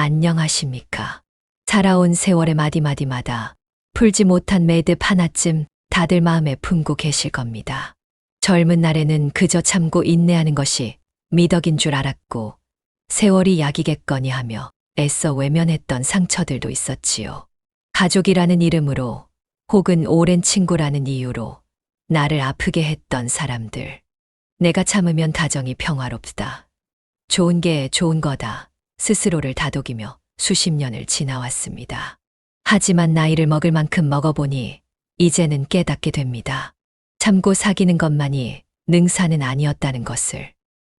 안녕하십니까. 살아온 세월의 마디마디마다 풀지 못한 매듭 하나쯤 다들 마음에 품고 계실 겁니다. 젊은 날에는 그저 참고 인내하는 것이 미덕인 줄 알았고 세월이 약이겠거니 하며 애써 외면했던 상처들도 있었지요. 가족이라는 이름으로 혹은 오랜 친구라는 이유로 나를 아프게 했던 사람들. 내가 참으면 가정이 평화롭다. 좋은 게 좋은 거다. 스스로를 다독이며 수십 년을 지나왔습니다. 하지만 나이를 먹을 만큼 먹어보니 이제는 깨닫게 됩니다. 참고 사귀는 것만이 능사는 아니었다는 것을.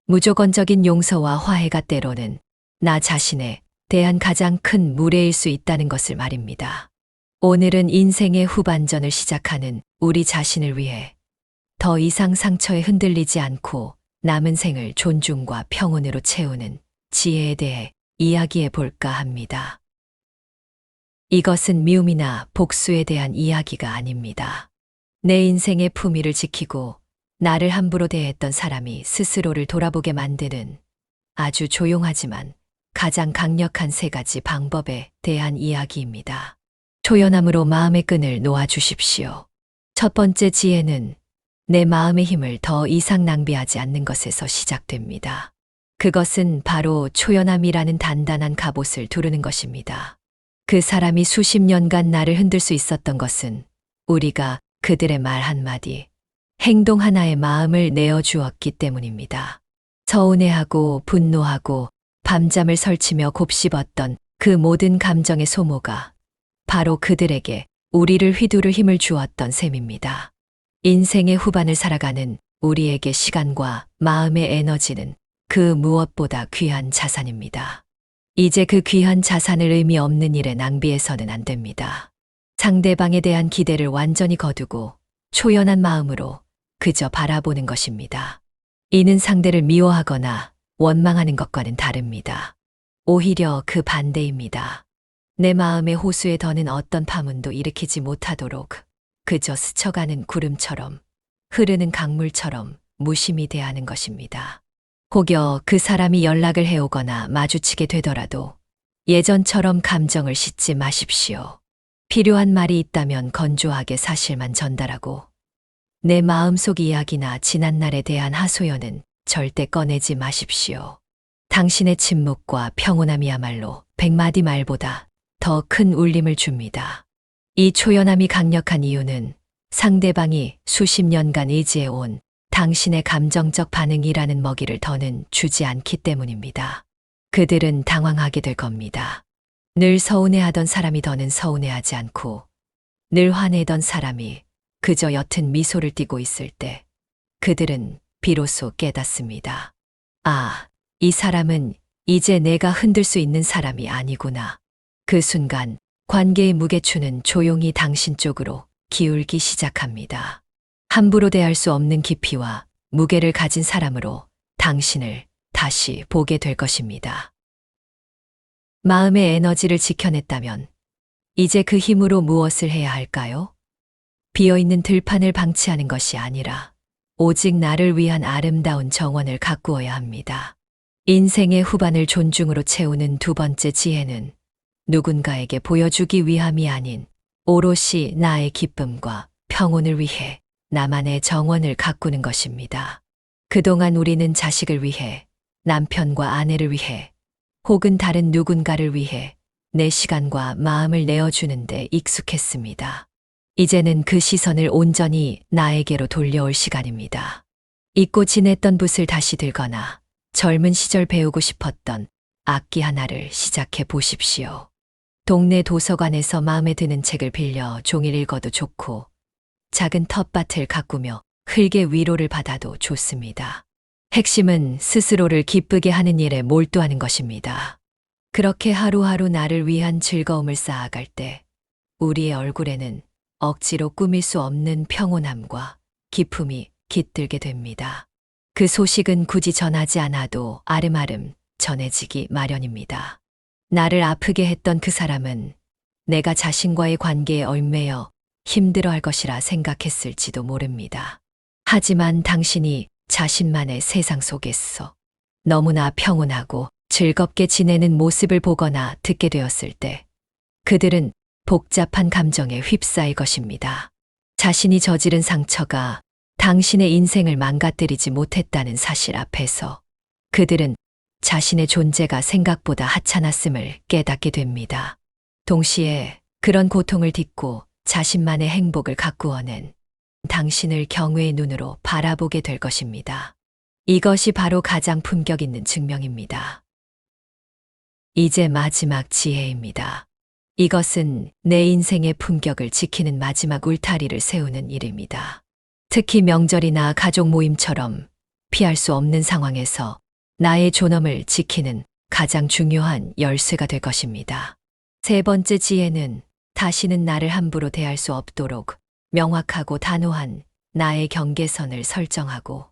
무조건적인 용서와 화해가 때로는 나 자신에 대한 가장 큰 무례일 수 있다는 것을 말입니다. 오늘은 인생의 후반전을 시작하는 우리 자신을 위해 더 이상 상처에 흔들리지 않고 남은 생을 존중과 평온으로 채우는 지혜에 대해 이야기해 볼까 합니다. 이것은 미움이나 복수에 대한 이야기가 아닙니다. 내 인생의 품위를 지키고 나를 함부로 대했던 사람이 스스로를 돌아보게 만드는 아주 조용하지만 가장 강력한 세 가지 방법에 대한 이야기입니다. 초연함으로 마음의 끈을 놓아주십시오. 첫 번째 지혜는 내 마음의 힘을 더 이상 낭비하지 않는 것에서 시작됩니다. 그것은 바로 초연함이라는 단단한 갑옷을 두르는 것입니다. 그 사람이 수십 년간 나를 흔들 수 있었던 것은 우리가 그들의 말 한마디, 행동 하나에 마음을 내어주었기 때문입니다. 서운해하고 분노하고 밤잠을 설치며 곱씹었던 그 모든 감정의 소모가 바로 그들에게 우리를 휘두를 힘을 주었던 셈입니다. 인생의 후반을 살아가는 우리에게 시간과 마음의 에너지는 그 무엇보다 귀한 자산입니다. 이제 그 귀한 자산을 의미 없는 일에 낭비해서는 안 됩니다. 상대방에 대한 기대를 완전히 거두고 초연한 마음으로 그저 바라보는 것입니다. 이는 상대를 미워하거나 원망하는 것과는 다릅니다. 오히려 그 반대입니다. 내 마음의 호수에 더는 어떤 파문도 일으키지 못하도록 그저 스쳐가는 구름처럼 흐르는 강물처럼 무심히 대하는 것입니다. 혹여 그 사람이 연락을 해오거나 마주치게 되더라도 예전처럼 감정을 싣지 마십시오. 필요한 말이 있다면 건조하게 사실만 전달하고 내 마음속 이야기나 지난날에 대한 하소연은 절대 꺼내지 마십시오. 당신의 침묵과 평온함이야말로 100마디 말보다 더 큰 울림을 줍니다. 이 초연함이 강력한 이유는 상대방이 수십 년간 의지해온 당신의 감정적 반응이라는 먹이를 더는 주지 않기 때문입니다. 그들은 당황하게 될 겁니다. 늘 서운해하던 사람이 더는 서운해하지 않고 늘 화내던 사람이 그저 옅은 미소를 띠고 있을 때 그들은 비로소 깨닫습니다. 아, 이 사람은 이제 내가 흔들 수 있는 사람이 아니구나. 그 순간 관계의 무게추는 조용히 당신 쪽으로 기울기 시작합니다. 함부로 대할 수 없는 깊이와 무게를 가진 사람으로 당신을 다시 보게 될 것입니다. 마음의 에너지를 지켜냈다면 이제 그 힘으로 무엇을 해야 할까요? 비어있는 들판을 방치하는 것이 아니라 오직 나를 위한 아름다운 정원을 가꾸어야 합니다. 인생의 후반을 존중으로 채우는 두 번째 지혜는 누군가에게 보여주기 위함이 아닌 오롯이 나의 기쁨과 평온을 위해 나만의 정원을 가꾸는 것입니다. 그동안 우리는 자식을 위해, 남편과 아내를 위해, 혹은 다른 누군가를 위해 내 시간과 마음을 내어주는데 익숙했습니다. 이제는 그 시선을 온전히 나에게로 돌려올 시간입니다. 잊고 지냈던 붓을 다시 들거나 젊은 시절 배우고 싶었던 악기 하나를 시작해 보십시오. 동네 도서관에서 마음에 드는 책을 빌려 종일 읽어도 좋고 작은 텃밭을 가꾸며 흙의 위로를 받아도 좋습니다. 핵심은 스스로를 기쁘게 하는 일에 몰두하는 것입니다. 그렇게 하루하루 나를 위한 즐거움을 쌓아갈 때 우리의 얼굴에는 억지로 꾸밀 수 없는 평온함과 기쁨이 깃들게 됩니다. 그 소식은 굳이 전하지 않아도 아름아름 전해지기 마련입니다. 나를 아프게 했던 그 사람은 내가 자신과의 관계에 얽매여 힘들어할 것이라 생각했을지도 모릅니다. 하지만 당신이 자신만의 세상 속에서 너무나 평온하고 즐겁게 지내는 모습을 보거나 듣게 되었을 때 그들은 복잡한 감정에 휩싸일 것입니다. 자신이 저지른 상처가 당신의 인생을 망가뜨리지 못했다는 사실 앞에서 그들은 자신의 존재가 생각보다 하찮았음을 깨닫게 됩니다. 동시에 그런 고통을 딛고 자신만의 행복을 가꾸어낸 당신을 경외의 눈으로 바라보게 될 것입니다. 이것이 바로 가장 품격 있는 증명입니다. 이제 마지막 지혜입니다. 이것은 내 인생의 품격을 지키는 마지막 울타리를 세우는 일입니다. 특히 명절이나 가족 모임처럼 피할 수 없는 상황에서 나의 존엄을 지키는 가장 중요한 열쇠가 될 것입니다. 세 번째 지혜는 다시는 나를 함부로 대할 수 없도록 명확하고 단호한 나의 경계선을 설정하고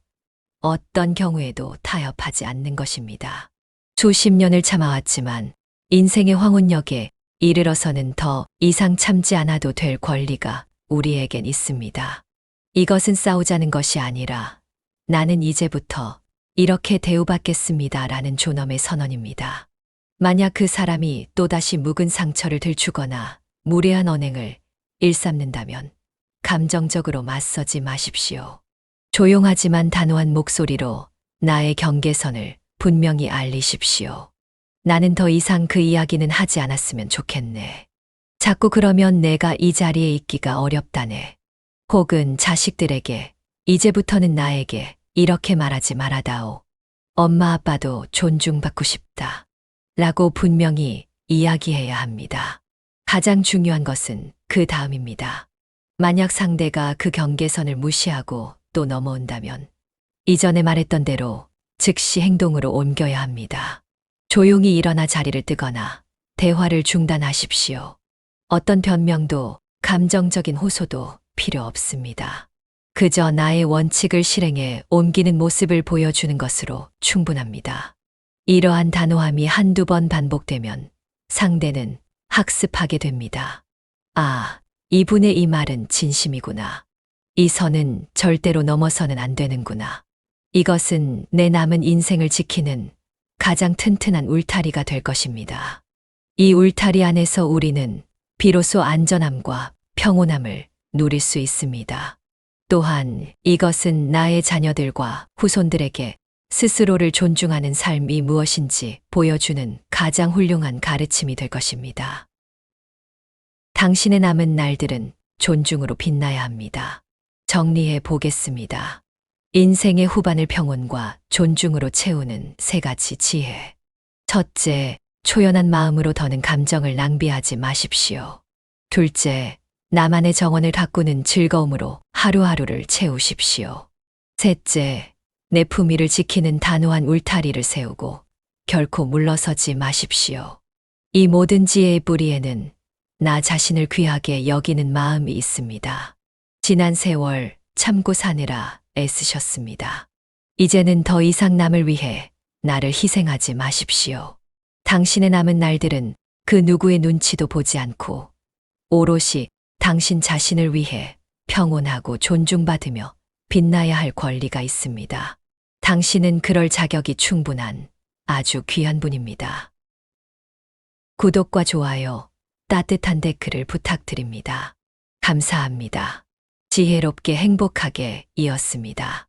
어떤 경우에도 타협하지 않는 것입니다. 수십 년을 참아왔지만 인생의 황혼역에 이르러서는 더 이상 참지 않아도 될 권리가 우리에겐 있습니다. 이것은 싸우자는 것이 아니라 나는 이제부터 이렇게 대우받겠습니다 라는 존엄의 선언입니다. 만약 그 사람이 또다시 묵은 상처를 들추거나 무례한 언행을 일삼는다면 감정적으로 맞서지 마십시오. 조용하지만 단호한 목소리로 나의 경계선을 분명히 알리십시오. 나는 더 이상 그 이야기는 하지 않았으면 좋겠네. 자꾸 그러면 내가 이 자리에 있기가 어렵다네. 혹은 자식들에게 이제부터는 나에게 이렇게 말하지 말아다오. 엄마 아빠도 존중받고 싶다. 라고 분명히 이야기해야 합니다. 가장 중요한 것은 그 다음입니다. 만약 상대가 그 경계선을 무시하고 또 넘어온다면 이전에 말했던 대로 즉시 행동으로 옮겨야 합니다. 조용히 일어나 자리를 뜨거나 대화를 중단하십시오. 어떤 변명도 감정적인 호소도 필요 없습니다. 그저 나의 원칙을 실행해 옮기는 모습을 보여주는 것으로 충분합니다. 이러한 단호함이 한두 번 반복되면 상대는 학습하게 됩니다. 아, 이분의 이 말은 진심이구나. 이 선은 절대로 넘어서는 안 되는구나. 이것은 내 남은 인생을 지키는 가장 튼튼한 울타리가 될 것입니다. 이 울타리 안에서 우리는 비로소 안전함과 평온함을 누릴 수 있습니다. 또한 이것은 나의 자녀들과 후손들에게 스스로를 존중하는 삶이 무엇인지 보여주는 가장 훌륭한 가르침이 될 것입니다. 당신의 남은 날들은 존중으로 빛나야 합니다. 정리해 보겠습니다. 인생의 후반을 평온과 존중으로 채우는 세 가지 지혜. 첫째, 초연한 마음으로 더는 감정을 낭비하지 마십시오. 둘째, 나만의 정원을 가꾸는 즐거움으로 하루하루를 채우십시오. 셋째, 내 품위를 지키는 단호한 울타리를 세우고 결코 물러서지 마십시오. 이 모든 지혜의 뿌리에는 나 자신을 귀하게 여기는 마음이 있습니다. 지난 세월 참고 사느라 애쓰셨습니다. 이제는 더 이상 남을 위해 나를 희생하지 마십시오. 당신의 남은 날들은 그 누구의 눈치도 보지 않고 오롯이 당신 자신을 위해 평온하고 존중받으며 빛나야 할 권리가 있습니다. 당신은 그럴 자격이 충분한 아주 귀한 분입니다. 구독과 좋아요, 따뜻한 댓글을 부탁드립니다. 감사합니다. 지혜롭게 행복하게 이었습니다.